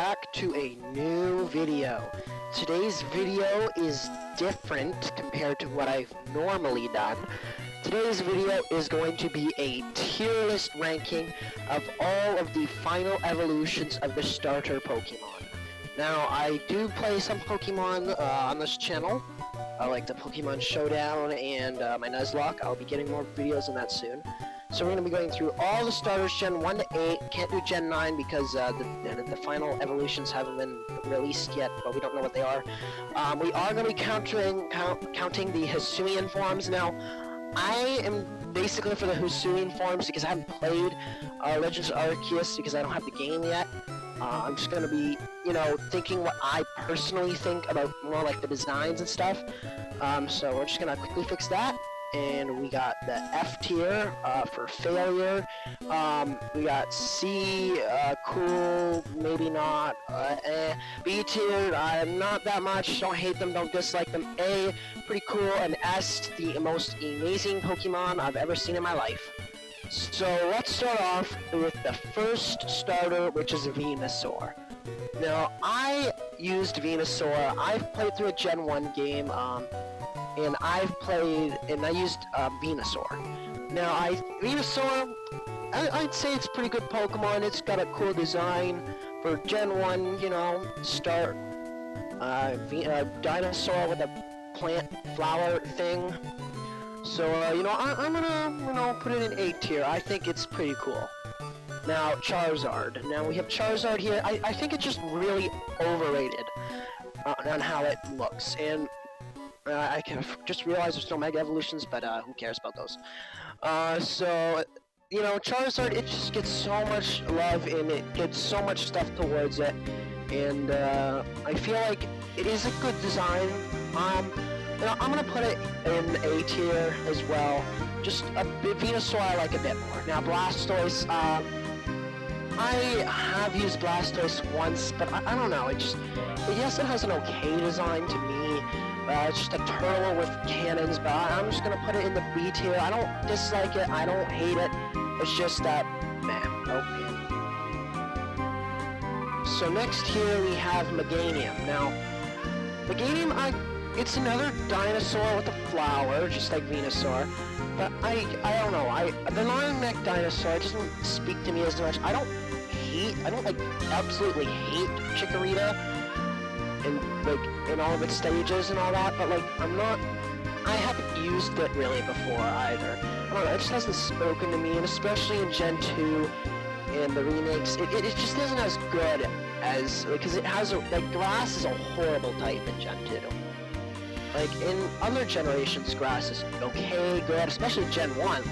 back to a new video. Today's video is different compared to what I've normally done. Today's video is going to be a tier list ranking of all of the final evolutions of the starter Pokemon. Now, I do play some Pokemon on this channel, like the Pokemon Showdown and my Nuzlocke. I'll be getting more videos on that soon. So we're going to be going through all the starters, Gen 1 to 8. Can't do Gen 9 because the final evolutions haven't been released yet, but we don't know what they are. We are going to be counting the Hisuian forms. Now, I am basically for the Hisuian forms because I haven't played Legends of Arceus because I don't have the game yet. I'm just going to be, thinking what I personally think about more like the designs and stuff. So we're just going to quickly fix that. And we got the F tier for failure. We got C, cool, maybe not. B tier, not that much. Don't hate them, don't dislike them. A, pretty cool. And S, the most amazing Pokemon I've ever seen in my life. So let's start off with the first starter, which is Venusaur. Now, I used Venusaur. I've played through a Gen 1 game. And I used Venusaur. Now, Venusaur, I'd say it's a pretty good Pokemon. It's got a cool design for Gen 1, start dinosaur with a plant flower thing. So, I'm gonna put it in A tier. I think it's pretty cool. Now, Charizard. Now, we have Charizard here. I think it's just really overrated on how it looks. And I can just realize there's no Mega Evolutions, but who cares about those? Charizard, it just gets so much love and it gets so much stuff towards it. And I feel like it is a good design. I'm gonna put it in A tier as well. Just a Venusaur I like a bit more. Now Blastoise, I have used Blastoise once, but I don't know. Yes, it has an okay design to me. It's just a turtle with cannons, but I'm just gonna put it in the B tier. I don't dislike it, I don't hate it. It's just that, okay. So next here we have Meganium. Now, Meganium, it's another dinosaur with a flower, just like Venusaur. But I don't know. The long neck dinosaur doesn't speak to me as much. I don't absolutely hate Chikorita. In all of its stages and all that, but I haven't used it really before either. I don't know, it just hasn't spoken to me, and especially in Gen 2 and the remakes, it just isn't as good as, because it has, Grass is a horrible type in Gen 2. In other generations, Grass is okay, good, especially Gen 1,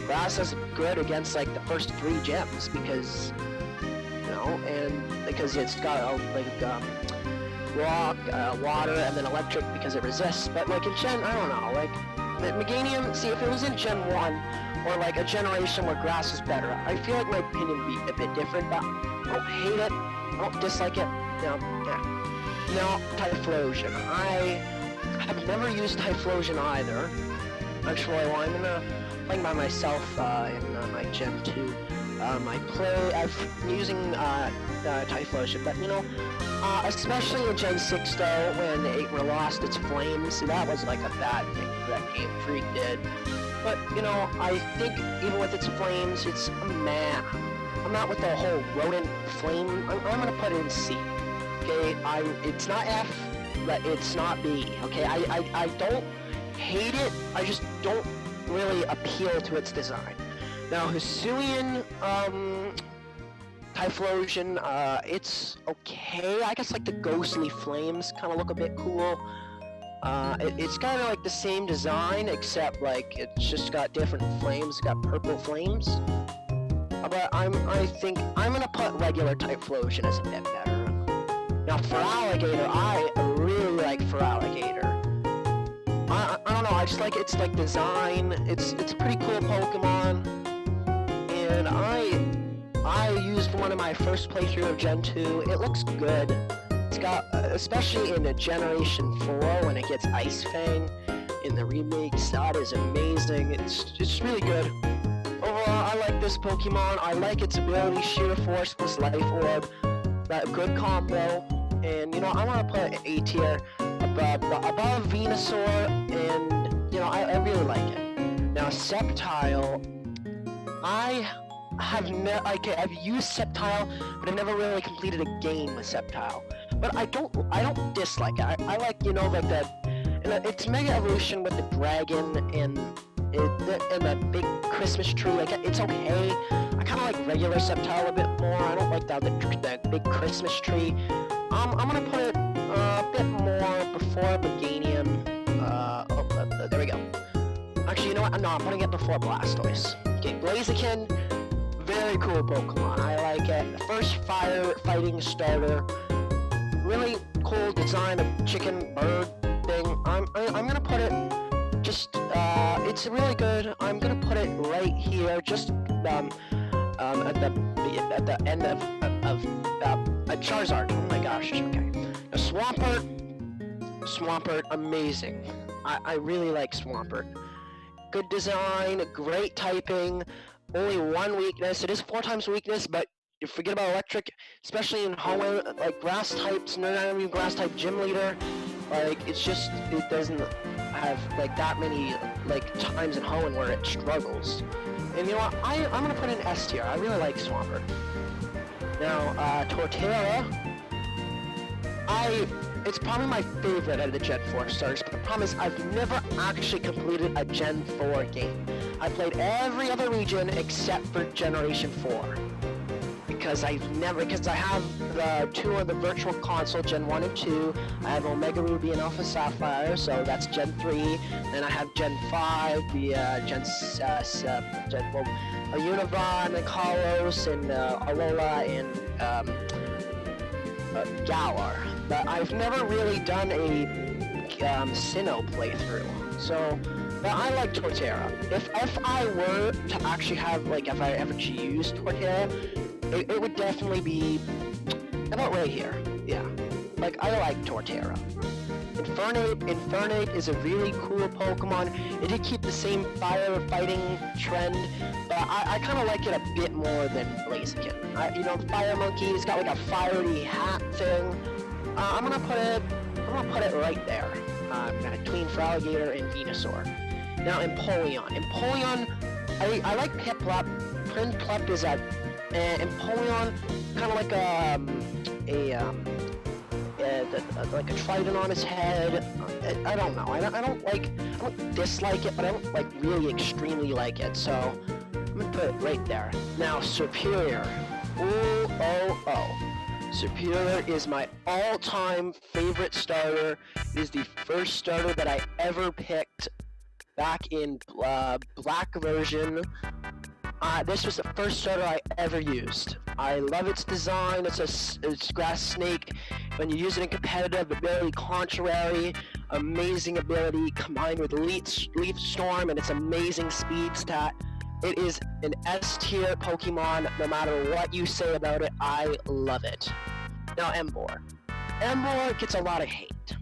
Grass is good against, the first 3 gens, because, and because it's got, rock, water, and then electric because it resists, but in Gen, I don't know, Meganium, see, if it was in Gen 1, or a generation where Grass is better, I feel like my opinion would be a bit different, but I don't hate it, I don't dislike it, Now, Typhlosion, I have never used Typhlosion either. Actually, I'm playing by myself in my Gen 2. I'm using Typhlosion, but especially in Gen 6 though, when it lost its flames, that was a bad thing that Game Freak did. But I think even with its flames, it's meh. I'm not with the whole rodent flame. I'm gonna put it in C. Okay, it's not F, but it's not B. Okay, I don't hate it. I just don't really appeal to its design. Now, Hisuian, Typhlosion, it's okay. I guess the ghostly flames kind of look a bit cool. It's kind of the same design, except it's just got different flames. It's got purple flames. But I think I'm gonna put regular Typhlosion as a bit better. Now, Feraligatr, I really like Feraligatr. I don't know. I just like its design. It's a pretty cool Pokemon. And I used one in my first playthrough of Gen 2. It looks good. It's got, especially in Generation 4 when it gets Ice Fang in the remakes, that is amazing. It's really good. Overall, I like this Pokemon. I like its ability, Sheer Force plus Life Orb. that good combo, and you know, I want to put A tier above Venusaur, and you know, I really like it. Now Sceptile, I've used Sceptile, but I've never really completed a game with Sceptile. But I don't dislike it. I like, you know, like it's Mega Evolution with the dragon and the big Christmas tree. Like, it's okay. I kind of like regular Sceptile a bit more. I don't like the big Christmas tree. I'm gonna put it a bit more before Meganium. There we go. Actually, you know what? No, I'm putting it before Blastoise. Okay, Blaziken, very cool Pokemon. I like it. The first fire fighting starter. Really cool design of chicken bird thing. I'm gonna put it just it's really good. I'm gonna put it right here, just at the end of a Charizard. Oh my gosh. Okay. A Swampert, amazing. I really like Swampert. Good design, great typing. Only one weakness. It is 4 times weakness, but you forget about electric, especially in Hoenn, like grass types, not even grass type gym leader. Like, it's just, it doesn't have like that many like times in Hoenn where it struggles. And you know what? I'm gonna put in S tier. I really like Swampert. Now, Torterra, it's probably my favorite out of the Gen 4 starters, but the problem is I've never actually completed a Gen 4 game. I played every other region except for Generation 4. Because I have the 2 of the Virtual Console, Gen 1 and 2. I have Omega Ruby and Alpha Sapphire, so that's Gen 3. Then I have Gen 5, the Univon and Kalos and Alola and Galar. But I've never really done a Sinnoh playthrough. So, but I like Torterra. If I were to actually have, like, if I ever used Torterra, it would definitely be about right here. Yeah. Like, I like Torterra. Infernape is a really cool Pokemon. It did keep the same fire fighting trend, but I kind of like it a bit more than Blaziken. You know, Fire Monkey, it's got like a fiery hat thing. I'm gonna put it right there, between Feraligatr and Venusaur. Now, Empoleon, I like Piplup. Piplup is a Empoleon, kind of like like a trident on his head. I don't know. I don't dislike it, but I don't like really extremely like it. So I'm gonna put it right there. Now, Superior. Superior is my all-time favorite starter. It is the first starter that I ever picked back in black version. This was the first starter I ever used. I love its design. It's grass snake. When you use it in competitive, ability contrary, amazing ability combined with leaf storm and its amazing speed stat. It is an S tier Pokemon. No matter what you say about it, I love it. Now, Emboar. Emboar gets a lot of hate,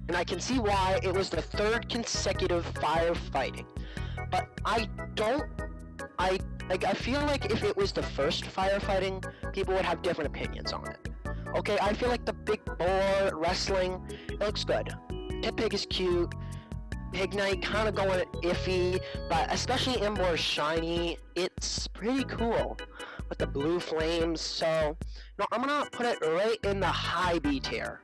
and I can see why. It was the 3rd consecutive firefighting, but I feel like if it was the first firefighting, people would have different opinions on it. Okay, I feel like the big boar wrestling, it looks good. Tipig is cute. Pignite kind of going iffy, but especially Emboar shiny, it's pretty cool with the blue flames. So, no, I'm gonna put it right in the high B tier,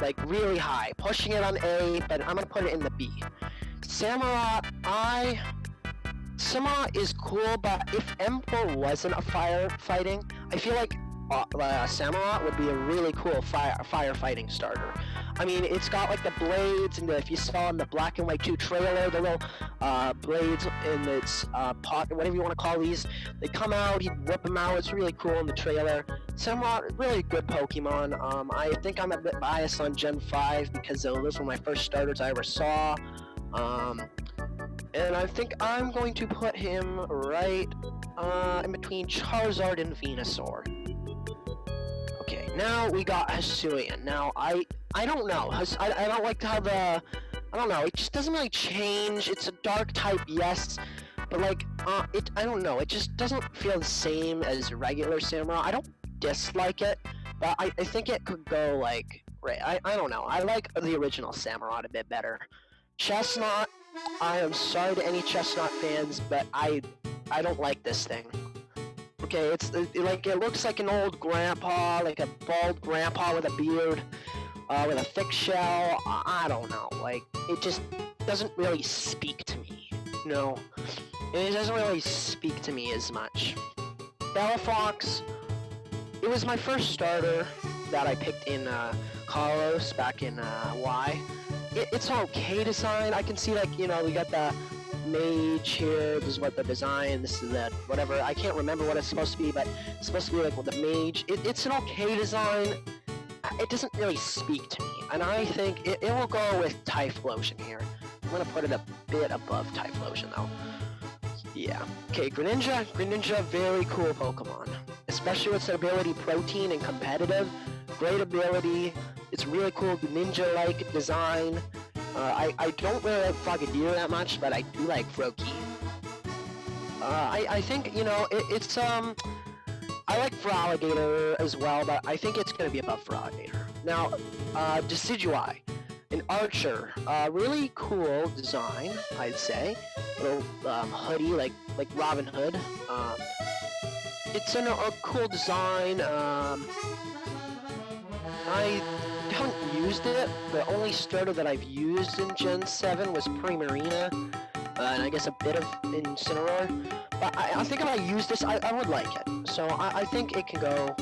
like really high, pushing it on A, but I'm gonna put it in the B. Samurott is cool, but if Emboar wasn't a firefighting, I feel like Samurott would be a really cool firefighting starter. I mean, it's got like the blades, and if you saw in the Black and White 2 trailer, the little blades in its pocket, whatever you want to call these, they come out, he'd whip them out. It's really cool in the trailer. Samurott, really good Pokemon. I think I'm a bit biased on Gen 5 because those were my first starters I ever saw. And I think I'm going to put him right in between Charizard and Venusaur. Okay, now we got Hisuian. Now, I don't know. I don't like how I don't know, it just doesn't really change. It's a dark type, yes, but like, I don't know. It just doesn't feel the same as regular Samurott. I don't dislike it, But I think it could go like, right, I don't know. I like the original Samurott a bit better. Chestnut, I am sorry to any Chestnut fans, but I don't like this thing. Okay, like it looks like an old grandpa, like a bald grandpa with a beard, with a thick shell. I don't know, like it just doesn't really speak to me. No, it doesn't really speak to me as much. Bellafox, it was my first starter that I picked in Carlos back in Y. It's an okay design. I can see, like, you know, we got the mage here. This is what the design, this is that, whatever. I can't remember what it's supposed to be, but it's supposed to be like with the mage. It's an okay design. It doesn't really speak to me, and I think it will go with Typhlosion here. I'm gonna put it a bit above Typhlosion though. Yeah. Okay, Greninja. Greninja, very cool Pokemon. Especially with its ability Protein and competitive. Great ability. It's really cool ninja-like design. I don't really like Frogadier that much, but I do like Froakie. I think, you know, it's I like Feraligatr as well, but I think it's gonna be above Feraligatr. Now, Decidueye, an archer, really cool design, I'd say. Little hoodie, like Robin Hood. It's a cool design. I haven't used it. The only starter that I've used in Gen 7 was Primarina, and I guess a bit of Incineroar. But I think if I use this, I would like it. So I think it can go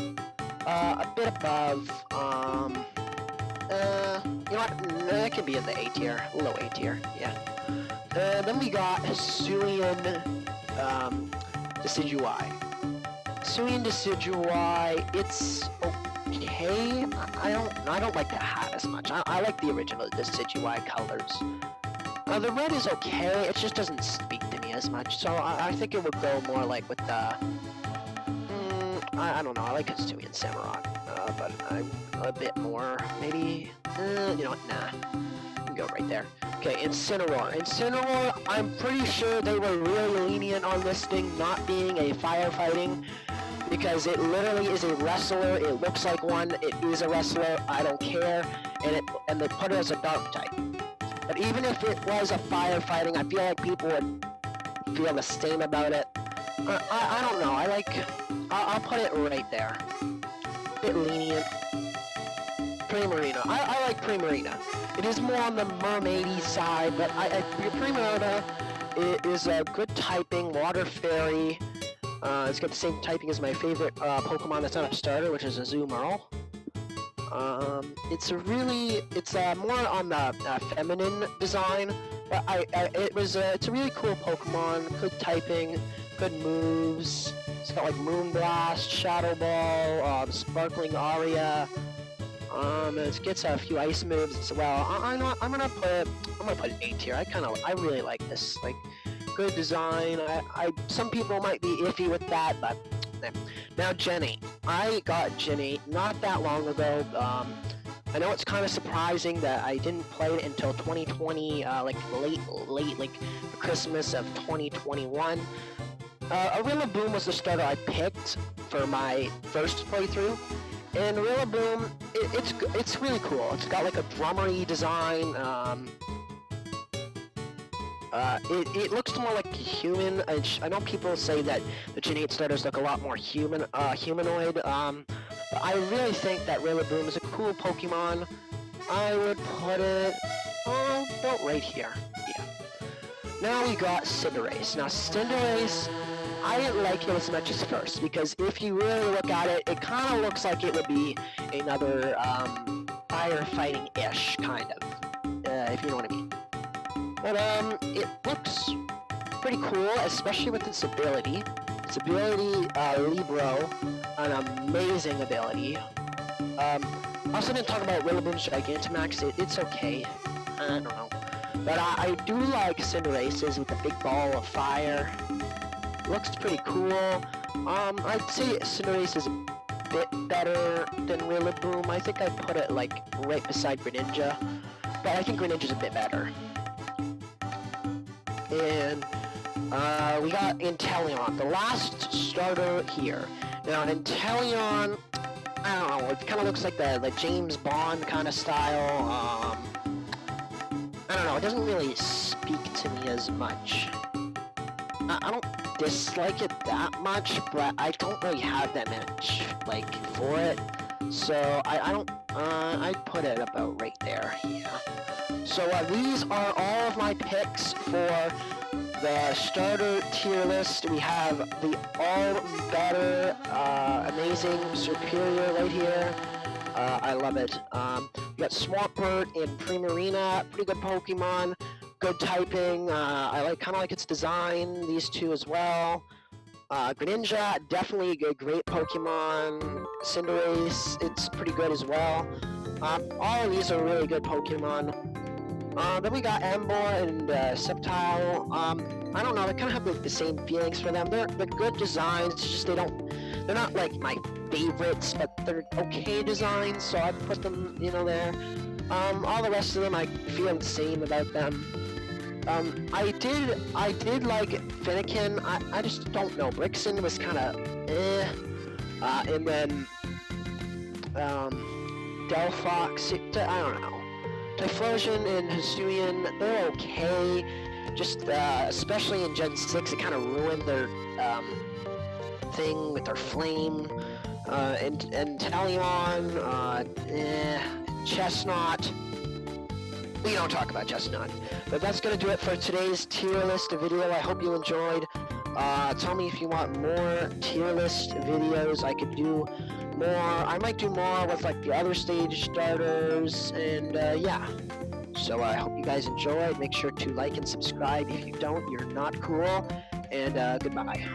a bit above. You know what? It can be in the A tier, low A tier. Yeah. Then we got Hisuian Decidueye. Hisuian Decidueye, it's okay. I don't like the hat as much. I like the original Decidueye colors. The red is okay. It just doesn't speak to me as much. So I think it would go more like with the. I don't know. I like Hisuian Samurott, but a bit more maybe. You know what? Nah. Go right there. Okay, Incineroar. Incineroar, I'm pretty sure they were really lenient on this thing not being a firefighting, because it literally is a wrestler. It looks like one. It is a wrestler. I don't care. And they put it as a dark type. But even if it was a firefighting, I feel like people would feel the same about it. I don't know. I'll put it right there. A bit lenient. Primarina. I like Primarina. It is more on the mermaidy side, but Primarina is a good typing, water fairy. It's got the same typing as my favorite Pokemon that's not a starter, which is a Azumarill. It's more on the feminine design, but it's a really cool Pokemon. Good typing, good moves. It's got like Moonblast, Shadow Ball, Sparkling Aria. It gets a few ice moves as well. I'm gonna put an A tier. I really like this. Like, good design. Some people might be iffy with that, but now Gen 8. I got Gen 8 not that long ago. I know it's kind of surprising that I didn't play it until 2020, like late, like Christmas of 2021. Rillaboom was the starter I picked for my first playthrough. And Rillaboom, it's really cool. It's got like a drummery design. It looks more like human. I know people say that the Gen 8 starters look a lot more humanoid. But I really think that Rillaboom is a cool Pokemon. I would put it about right here. Yeah. Now we got Cinderace. Now Cinderace, I didn't like it as much as first, because if you really look at it, it kind of looks like it would be another firefighting-ish, kind of, if you know what I mean. But it looks pretty cool, especially with its ability. Its ability, Libro, an amazing ability. I also didn't talk about Rillaboom's Gigantamax. It's okay. I don't know. But I do like Cinderace's with the big ball of fire. Looks pretty cool. I'd say Cinderace is a bit better than Rillaboom. I think I'd put it like right beside Greninja, but I think Greninja's a bit better. And we got Inteleon, the last starter here. Now Inteleon, I don't know, it kind of looks like the James Bond kind of style. I don't know, it doesn't really speak to me as much. I don't dislike it that much, but I don't really have that much, like, for it. So, I don't, I'd put it about right there, yeah. So, these are all of my picks for the starter tier list. We have the all better, amazing, superior right here. I love it. We got Swampert and Primarina, pretty good Pokemon, good typing. I kind of like its design. These two as well. Greninja, definitely a great Pokemon. Cinderella, it's pretty good as well. All of these are really good Pokemon. Then we got Ember and Sceptile. I don't know, they kind of have like the same feelings for them. They're good designs, it's just they're not like my favorites, but they're okay designs, so I put them, there. All the rest of them, I feel the same about them. I did like Finnegan. I just don't know. Brixton was kind of and then Delphox, I don't know. Typhlosion and Hisuian, they're okay. Just especially in Gen 6, it kind of ruined their thing with their flame. And Talion, Chestnut. We don't talk about Chestnut. But that's going to do it for today's tier list video. I hope you enjoyed. Tell me if you want more tier list videos. I could do more. I might do more with like the other stage starters. And yeah. So I hope you guys enjoyed. Make sure to like and subscribe. If you don't, you're not cool. And goodbye.